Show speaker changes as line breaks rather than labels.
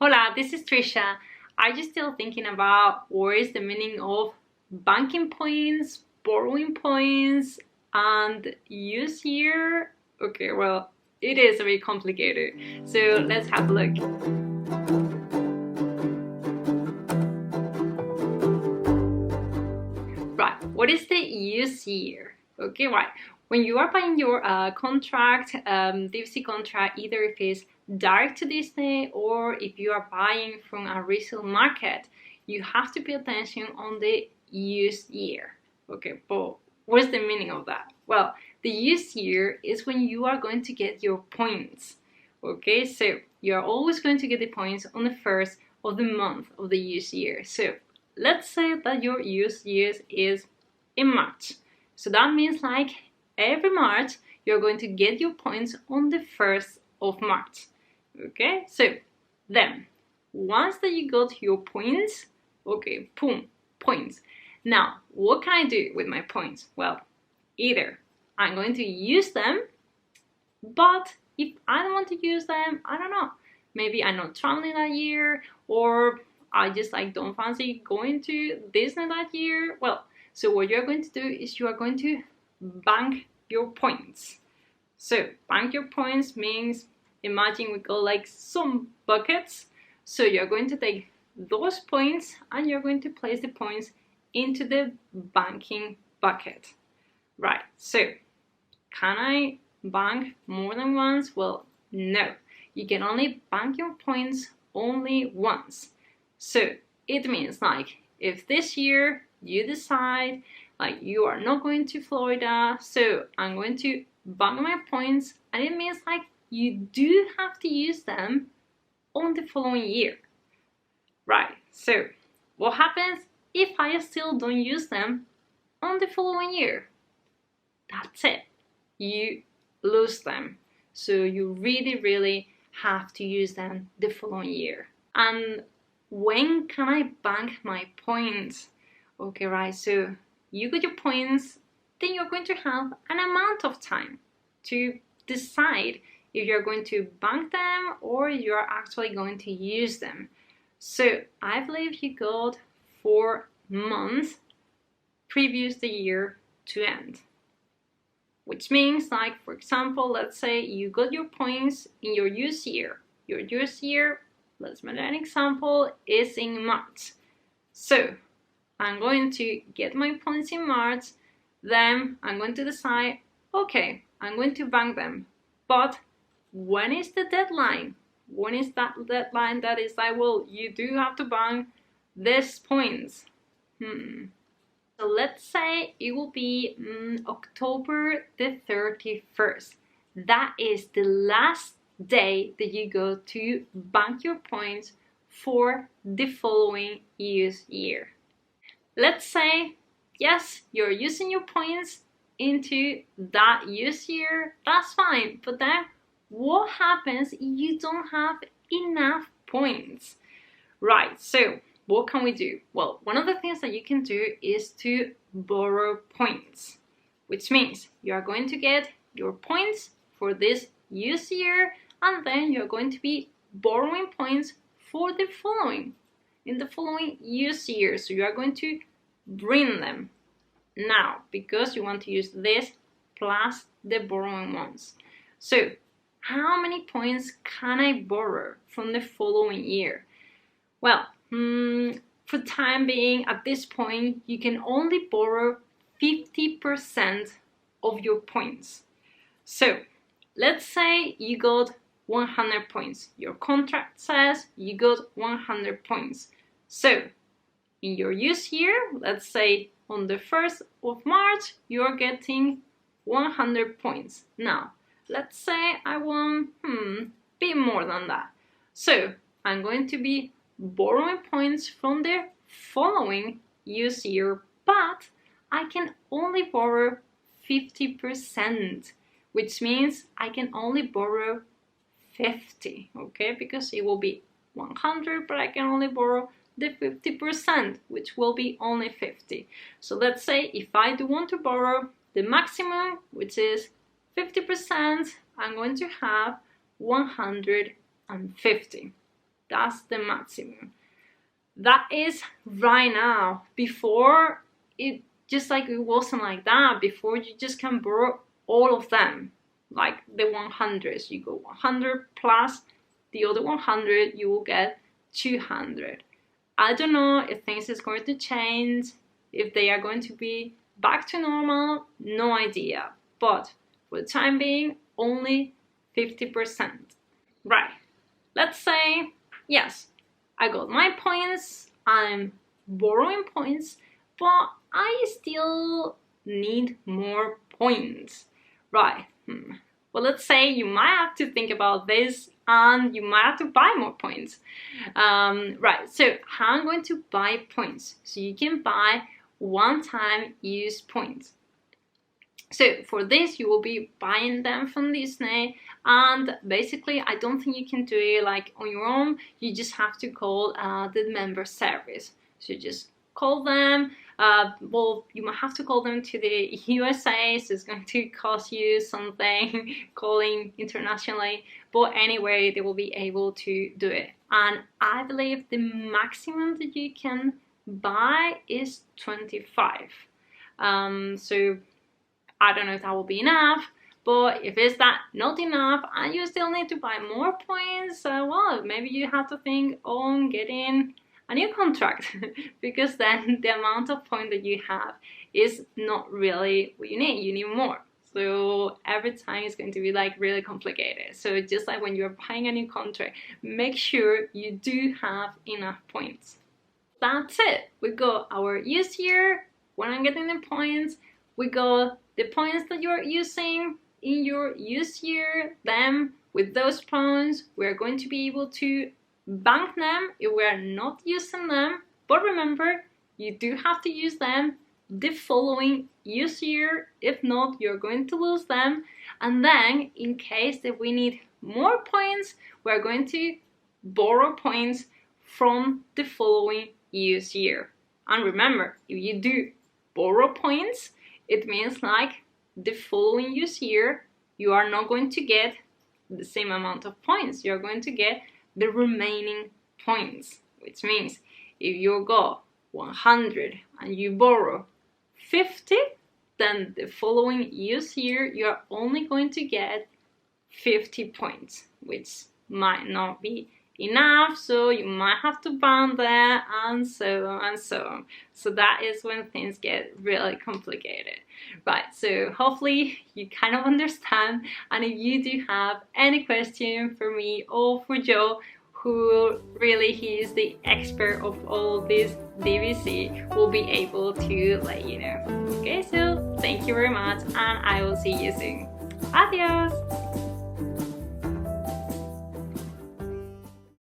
Hola, this is Trisha. I'm just still thinking about what is the meaning of banking points, borrowing points, and use year. Okay, well, it is a bit complicated. So let's have a look. Right, what is the use year? Okay, right. When you are buying your contract, DVC contract, either if it's direct to Disney or if you are buying from a resale market, you have to pay attention on the use year. Okay, but what's the meaning of that? Well, the use year is when you are going to get your points. Okay, so you're always going to get the points on the first of the month of the use year. So let's say that your use year is in March. So that means like every March you're going to get your points on the 1st of March. Okay, so then once that you got your points, okay, boom, points. Now, what can I do with my points? Well, either I'm going to use them, but if I don't want to use them, I don't know. Maybe I'm not traveling that year, or I just like don't fancy going to Disney that year. Well, so what you're going to do is you are going to bank your points. So bank your points means, imagine we got like some buckets. So you're going to take those points and you're going to place the points into the banking bucket. Right, so can I bank more than once? Well, no. You can only bank your points only once. So it means like if this year you decide like you are not going to Florida, so I'm going to bank my points, and it means like you do have to use them on the following year. Right, so what happens if I still don't use them on the following year? That's it. You lose them. So you really have to use them the following year. And when can I bank my points? Okay, right, so you got your points, then you're going to have an amount of time to decide if you're going to bank them or you're actually going to use them. So I believe you got 4 months previous the year to end. Which means, like, for example, let's say you got your points in your use year. Your use year, let's make an example, is in March. So I'm going to get my points in March, then I'm going to decide, okay, I'm going to bank them. But when is the deadline? When is that deadline that is like, well, you do have to bank these points? So let's say it will be October the 31st. That is the last day that you go to bank your points for the following use year. Let's say, yes, you're using your points into that use year, that's fine. But then what happens if you don't have enough points? Right, so what can we do? Well, one of the things that you can do is to borrow points, which means you are going to get your points for this use year, and then you're going to be borrowing points for the following use year. So you are going to bring them now because you want to use this plus the borrowing ones. So how many points can I borrow from the following year? Well, for time being, at this point, you can only borrow 50% of your points. So let's say you got 100 points. Your contract says you got 100 points. So in your use year, let's say on the 1st of March, you're getting 100 points. Now, let's say I want a bit more than that. So I'm going to be borrowing points from the following use year, but I can only borrow 50%, which means I can only borrow 50, okay? Because it will be 100, but I can only borrow the 50%, which will be only 50. So let's say if I do want to borrow the maximum, which is 50%, I'm going to have 150. That's the maximum. That is right now. Before, it just like it wasn't like that. Before, you just can borrow all of them, like the 100s. You go 100 plus the other 100, you will get 200. I don't know if things is going to change, if they are going to be back to normal, no idea. But for the time being, only 50%. Right, let's say, yes, I got my points, I'm borrowing points, but I still need more points. Right, well, let's say you might have to think about this and you might have to buy more points. Right, so how I'm going to buy points? So you can buy one-time use points. So for this, you will be buying them from Disney, and basically I don't think you can do it like on your own. You just have to call the member service. So just call them. Well, you might have to call them to the USA, so it's going to cost you something calling internationally, but anyway, they will be able to do it. And I believe the maximum that you can buy is 25. So I don't know if that will be enough, but if it's that not enough and you still need to buy more points, well, maybe you have to think on getting a new contract because then the amount of points that you have is not really what you need more. So every time it's going to be like really complicated. So just like when you're buying a new contract, make sure you do have enough points. That's it. We got our use year, when I'm getting the points, we got the points that you're using in your use year. Then with those points, we're going to be able to bank them if we're not using them. But remember, you do have to use them the following use year. If not, you're going to lose them. And then in case that we need more points, we're going to borrow points from the following use year. And remember, if you do borrow points, it means like the following use year, you are not going to get the same amount of points. You're going to get the remaining points, which means if you got 100 and you borrow 50, then the following use year, you're only going to get 50 points, which might not be enough, so you might have to bond that, and so on and so on. So that is when things get really complicated. Right, so hopefully you kind of understand, and if you do have any question for me or for Joe, who really he is the expert of all this DVC, will be able to let you know. Okay, so thank you very much, and I will see you soon. Adios!